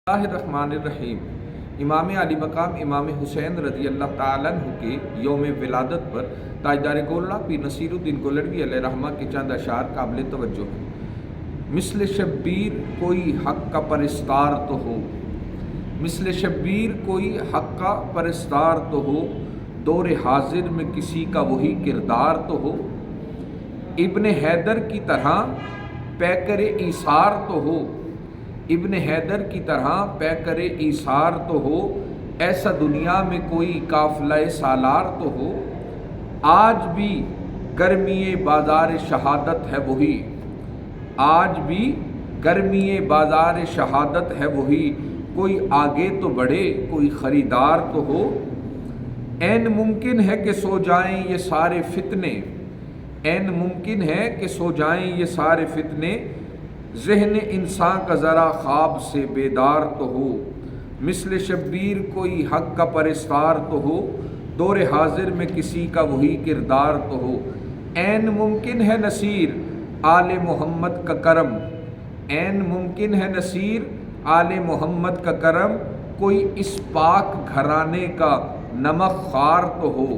रहमानिर्रहीम। इमाम अली मकाम इमाम हुसैन रज़ी अल्लाह ताला अन्हु के यौम विलादत पर ताजदार गोला पीर नसीरुद्दीन गोलड़वी अलैहि रहमा के चंद अशार काबिल तवज्जो हैं। मिस्ल शब्बीर कोई हक़ का परस्तार तो हो, मिस्ल शब्बीर कोई हक़ का परस्तार तो हो, दौर हाजिर में किसी का वही किरदार तो हो। इब्न हैदर की तरह पैकर ईसार तो हो, इब्न हैदर की तरह पैकर ईसार तो हो, ऐसा दुनिया में कोई काफ़िला सालार तो हो। आज भी गर्मी बाज़ार शहादत है वही, आज भी गर्मी बाज़ार शहादत है वही, कोई आगे तो बढ़े कोई ख़रीदार तो हो। ऐन मुमकिन है कि सो जाएं ये सारे फितने, ऐन मुमकिन है कि सो जाएं ये सारे फितने, ज़हन इंसान का ज़रा ख्वाब से बेदार तो हो। मिस्ल शब्बीर कोई हक़ का परस्तार तो हो, दौर हाजिर में किसी का वही किरदार तो हो। ऐन मुमकिन है नसीर आले मोहम्मद का करम, ऐन मुमकिन है नसीर आले मोहम्मद का करम, कोई इस पाक घराने का नमक ख़ार तो हो।